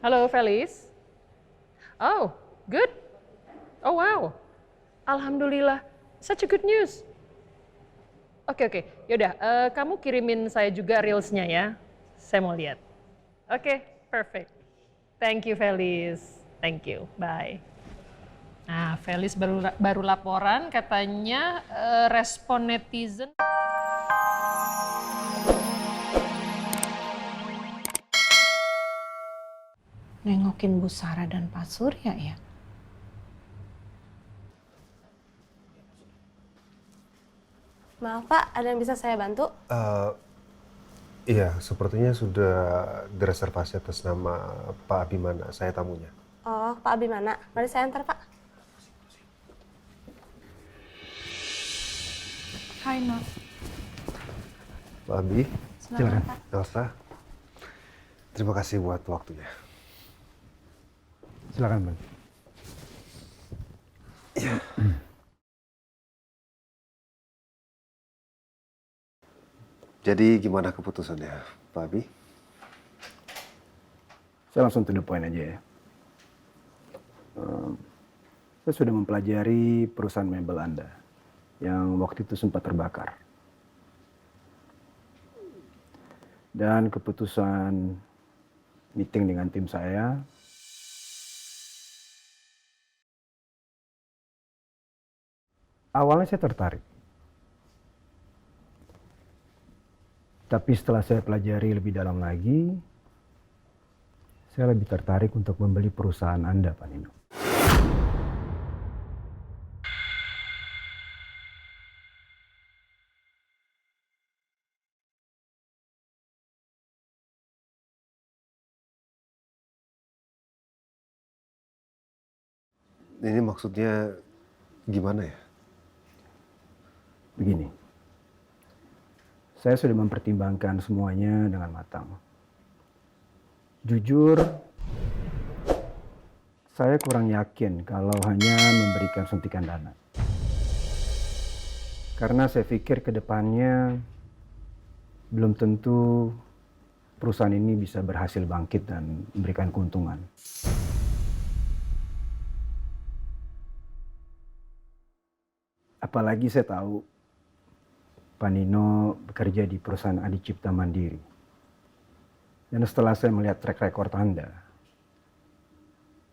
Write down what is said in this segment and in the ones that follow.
Halo, Felis. Oh, good. Oh, wow. Alhamdulillah. Such a good news. Oke. Yaudah, kamu kirimin saya juga reelsnya ya. Saya mau lihat. Oke, perfect. Thank you, Felis. Thank you. Bye. Nah, Felis baru laporan katanya respon netizen. Nengokin Bu Sarah dan Pak Surya ya? Maaf Pak, ada yang bisa saya bantu? Iya, sepertinya sudah direservasi atas nama Pak Abimana, saya tamunya. Oh, Pak Abimana. Mari saya antar, Pak. Hai, Nok. Pak Abi, Silakan, Pak. Elsa, terima kasih buat waktunya. Silakan, Bang. Iya. Jadi gimana keputusannya, Pak Abi? Saya langsung to the point aja ya. Saya sudah mempelajari perusahaan mebel Anda yang waktu itu sempat terbakar. Dan keputusan meeting dengan tim saya, awalnya saya tertarik. Tapi setelah saya pelajari lebih dalam lagi, saya lebih tertarik untuk membeli perusahaan Anda, Pak Nino. Ini maksudnya gimana ya? Begini, saya sudah mempertimbangkan semuanya dengan matang. Jujur, saya kurang yakin kalau hanya memberikan suntikan dana. Karena saya pikir ke depannya belum tentu perusahaan ini bisa berhasil bangkit dan memberikan keuntungan. Apalagi saya tahu Pak Nino bekerja di perusahaan Adi Cipta Mandiri. Dan setelah saya melihat track record Anda,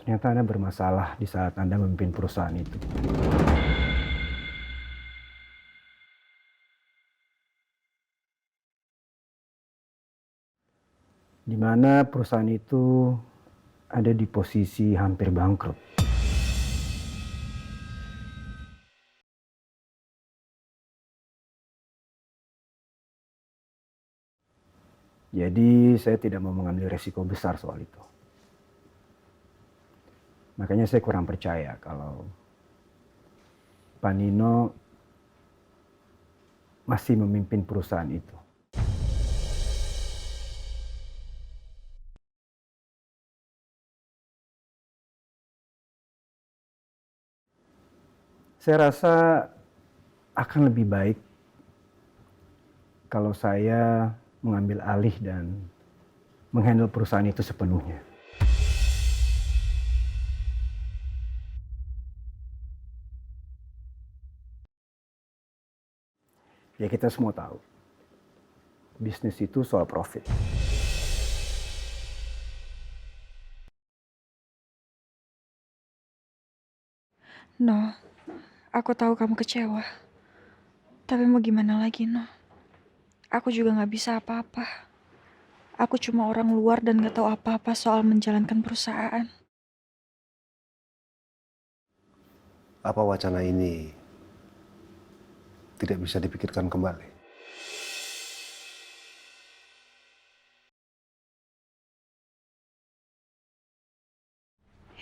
ternyata Anda bermasalah di saat Anda memimpin perusahaan itu. Di mana perusahaan itu ada di posisi hampir bangkrut. Jadi saya tidak mau mengambil resiko besar soal itu. Makanya saya kurang percaya kalau Pak Nino masih memimpin perusahaan itu. Saya rasa akan lebih baik kalau saya mengambil alih dan menghandle perusahaan itu sepenuhnya. Ya kita semua tahu, bisnis itu soal profit. No, aku tahu kamu kecewa. Tapi mau gimana lagi, No? Aku juga gak bisa apa-apa. Aku cuma orang luar dan gak tahu apa-apa soal menjalankan perusahaan. Apa wacana ini tidak bisa dipikirkan kembali?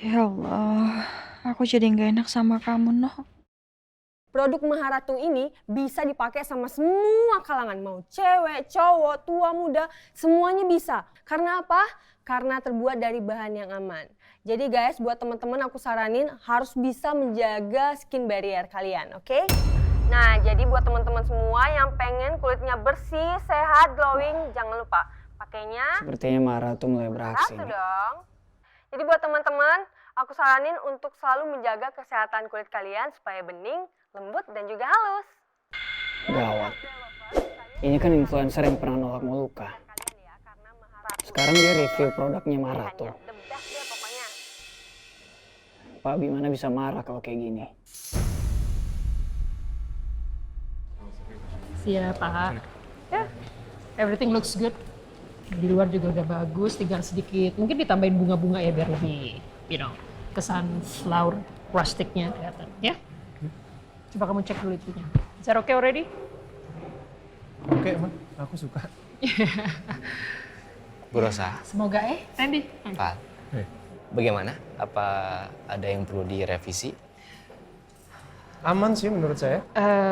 Ya Allah, aku jadi gak enak sama kamu, No. Produk Maharatu ini bisa dipakai sama semua kalangan. Mau cewek, cowok, tua, muda, semuanya bisa. Karena apa? Karena terbuat dari bahan yang aman. Jadi guys, buat teman-teman aku saranin harus bisa menjaga skin barrier kalian, oke? Nah, jadi buat teman-teman semua yang pengen kulitnya bersih, sehat, glowing, jangan lupa pakainya Sepertinya Maharatu mulai beraksi. Maharatu dong. Jadi buat teman-teman, aku saranin untuk selalu menjaga kesehatan kulit kalian supaya bening, lembut, dan juga halus. Gawat. Ini kan influencer yang pernah nolak Moluka. Sekarang dia review produknya Marato. The best deh pokoknya. Pak Bimana bisa marah kalau kayak gini. Siap, Pak. Ya, everything looks good. Di luar juga udah bagus, tinggal sedikit. Mungkin ditambahin bunga-bunga ya biar lebih, kesan flower rusticnya kelihatan. Ya? Coba kamu cek dulu itunya. Is that okay already? Oke, Ma. Aku suka. Bu Rosa, Semoga Randy. Pak, Eh. bagaimana? Apa ada yang perlu direvisi? Aman sih menurut saya.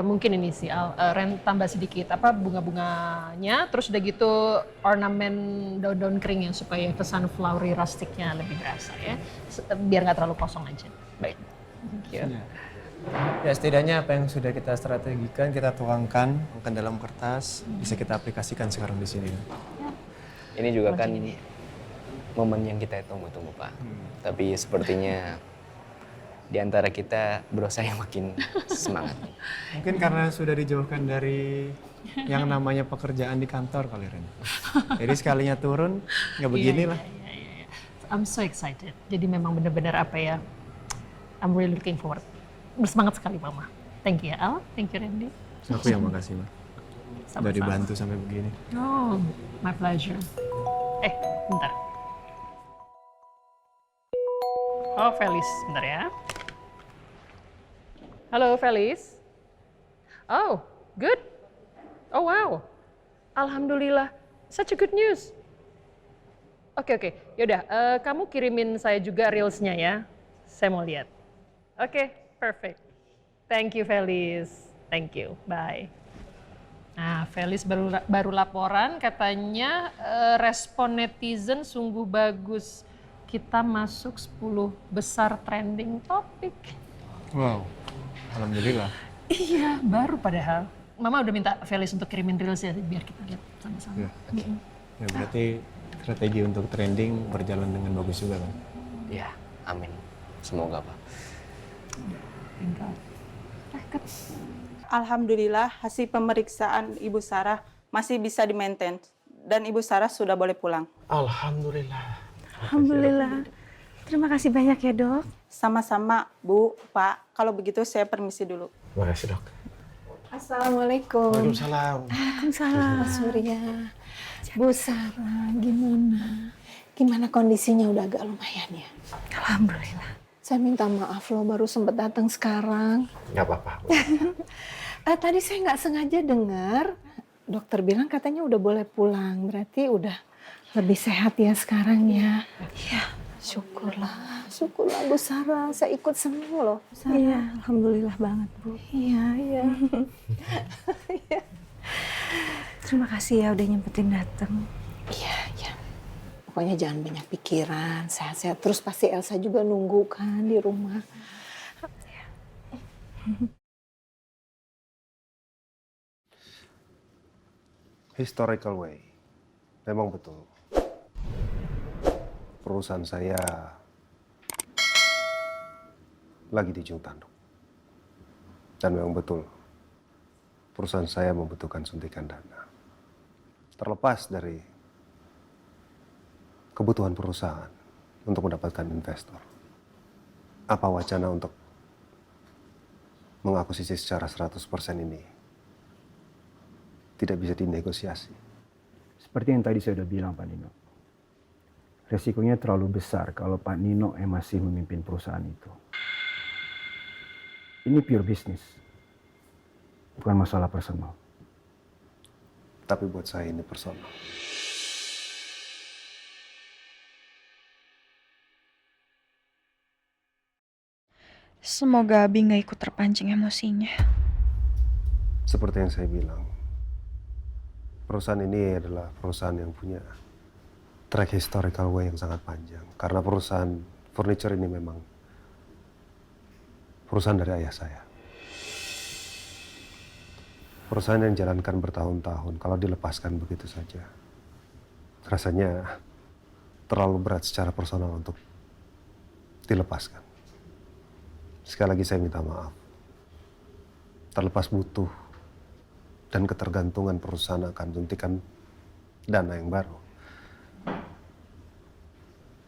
Mungkin ini sih Al, Ren tambah sedikit bunga-bunganya, terus udah gitu ornamen daun-daun kering yang supaya kesan flowery rusticnya lebih berasa ya. Biar nggak terlalu kosong aja. Baik. Ya setidaknya apa yang sudah kita strategikan, kita tuangkan ke dalam kertas, bisa kita aplikasikan sekarang di sini. Ini juga kan momen yang kita tunggu-tunggu, Pak. Tapi sepertinya di antara kita berusaha yang makin semangat. Mungkin karena sudah dijauhkan dari yang namanya pekerjaan di kantor kali Ren. Jadi sekalinya turun, nggak begini lah. Iya. I'm so excited. Jadi memang benar-benar I'm really looking forward. Bersemangat sekali Mama. Thank you ya Al, thank you Randy. Aku yang makasih, Ma. Udah dibantu sampai begini. Oh, my pleasure. Bentar. Oh, Felis, bentar ya. Halo, Felis. Oh, good. Oh, wow. Alhamdulillah. Such a good news. Oke. Yaudah, kamu kirimin saya juga reelsnya ya. Saya mau lihat. Oke, perfect. Thank you, Felis. Thank you. Bye. Nah, Felis baru laporan katanya respon netizen sungguh bagus. Kita masuk 10 besar trending topik. Wow, alhamdulillah. Iya, baru padahal. Mama udah minta Felis untuk kirimin reels ya, biar kita lihat sama-sama. Ya berarti strategi untuk trending berjalan dengan bagus juga kan? Ya, amin. Semoga, Pak. Alhamdulillah hasil pemeriksaan Ibu Sarah masih bisa di-maintain dan Ibu Sarah sudah boleh pulang. Alhamdulillah. Alhamdulillah. Terima kasih banyak ya dok. Sama-sama Bu, Pak. Kalau begitu saya permisi dulu. Terima kasih, Dok. Assalamualaikum. Waalaikumsalam. Waalaikumsalam. Pak Surya. Bu Sarah, gimana? Gimana kondisinya udah agak lumayan ya? Alhamdulillah. Saya minta maaf loh baru sempat datang sekarang. Nggak apa-apa. Tadi saya nggak sengaja dengar dokter bilang katanya udah boleh pulang. Berarti udah lebih sehat ya sekarang ya. Iya, syukurlah. Syukurlah Bu Sarah, saya ikut senang loh. Sarah. Iya, alhamdulillah banget Bu. Iya. Terima kasih ya udah nyempetin datang. Iya. Pokoknya jangan banyak pikiran, sehat-sehat. Terus pasti Elsa juga nunggu kan di rumah. Historical way. Memang betul. Perusahaan saya lagi di ujung tanduk. Dan memang betul, perusahaan saya membutuhkan suntikan dana. Terlepas dari kebutuhan perusahaan untuk mendapatkan investor. Apa wacana untuk mengakuisisi secara 100% ini tidak bisa dinegosiasi? Seperti yang tadi saya sudah bilang Pak Nino. Resikonya terlalu besar kalau Pak Nino masih memimpin perusahaan itu. Ini pure business. Bukan masalah personal. Tapi buat saya ini personal. Semoga Abi nggak ikut terpancing emosinya. Seperti yang saya bilang, perusahaan ini adalah perusahaan yang punya track historical way yang sangat panjang. Karena perusahaan furniture ini memang perusahaan dari ayah saya. Perusahaan yang dijalankan bertahun-tahun, kalau dilepaskan begitu saja, rasanya terlalu berat secara personal untuk dilepaskan. Sekali lagi saya minta maaf. Terlepas butuh dan ketergantungan perusahaan akan suntikan dana yang baru,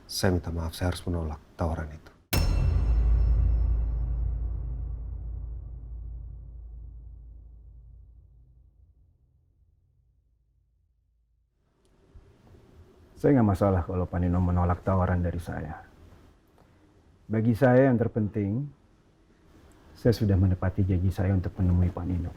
saya minta maaf, saya harus menolak tawaran itu. Saya nggak masalah kalau Pak Nino menolak tawaran dari saya. Bagi saya yang terpenting, saya sudah menepati janji saya untuk menemui Pak Nino.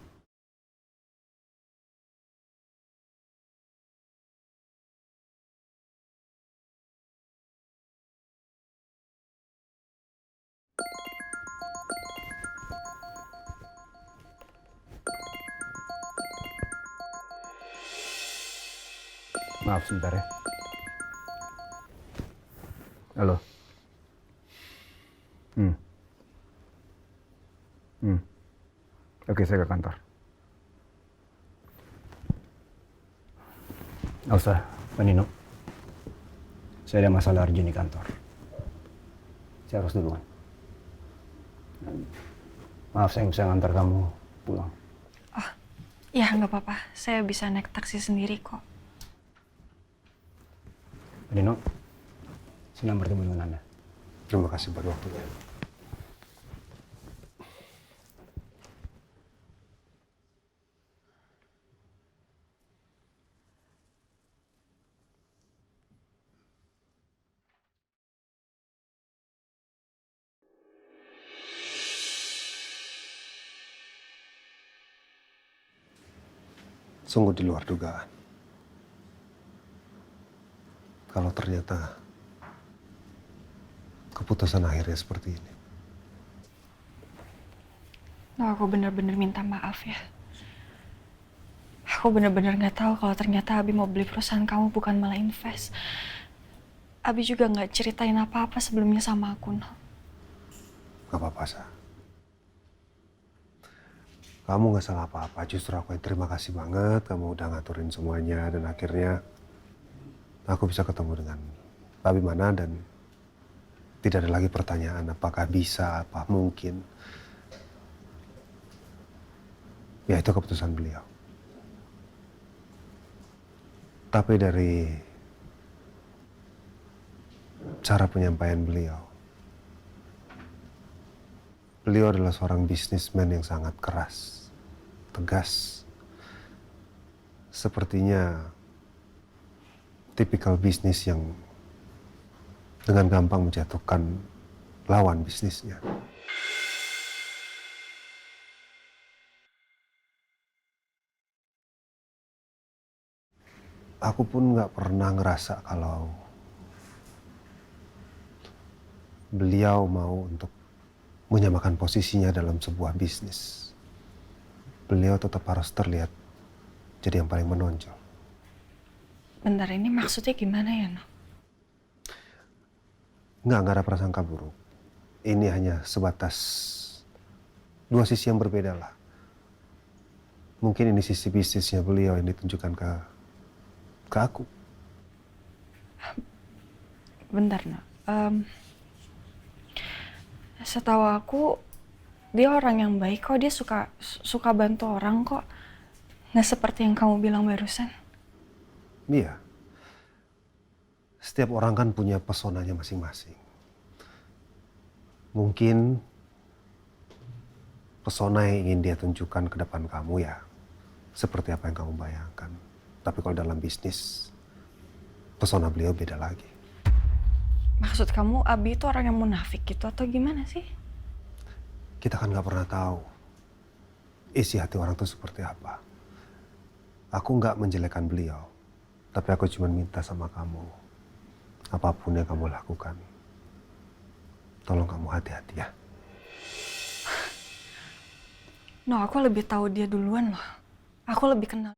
Maaf sebentar ya. Halo. Oke, saya ke kantor. Elsa, Pak Nino. Saya ada masalah urgent di kantor. Saya harus duluan. Maaf, saya nggak bisa ngantar kamu pulang. Oh, ya nggak apa-apa. Saya bisa naik taksi sendiri kok. Pak Nino, senang bertemu dengan Anda. Terima kasih buat waktunya. Sungguh di luar dugaan. Kalau ternyata keputusan akhirnya seperti ini. No, aku bener-bener minta maaf ya. Aku bener-bener nggak tahu kalau ternyata Abi mau beli perusahaan kamu bukan malah invest. Abi juga nggak ceritain apa-apa sebelumnya sama aku, no. Gak apa-apa, Sa. Kamu gak salah apa-apa, justru aku yang terima kasih banget kamu udah ngaturin semuanya dan akhirnya aku bisa ketemu dengan Pak Bimana dan tidak ada lagi pertanyaan apakah bisa, apa mungkin. Ya itu keputusan beliau. Tapi dari cara penyampaian beliau adalah seorang bisnismen yang sangat keras, tegas. Sepertinya tipikal bisnis yang dengan gampang menjatuhkan lawan bisnisnya. Aku pun nggak pernah ngerasa kalau beliau mau untuk menyamakan posisinya dalam sebuah bisnis. Beliau tetap harus terlihat jadi yang paling menonjol. Bentar, ini maksudnya gimana ya, no? Nggak ada prasangka buruk. Ini hanya sebatas dua sisi yang berbeda lah. Mungkin ini sisi bisnisnya beliau yang ditunjukkan ke aku. Bentar, no. Setahu aku, dia orang yang baik kok. Dia suka bantu orang kok. Nggak seperti yang kamu bilang barusan. Iya. Setiap orang kan punya pesonanya masing-masing. Mungkin pesona yang ingin dia tunjukkan ke depan kamu ya seperti apa yang kamu bayangkan. Tapi kalau dalam bisnis, pesona beliau beda lagi. Maksud kamu Abi itu orang yang munafik gitu atau gimana sih? Kita kan nggak pernah tahu isi hati orang itu seperti apa. Aku nggak menjelekkan beliau, tapi aku cuma minta sama kamu, apapun yang kamu lakukan, tolong kamu hati-hati ya. No, aku lebih tahu dia duluan loh. Aku lebih kenal.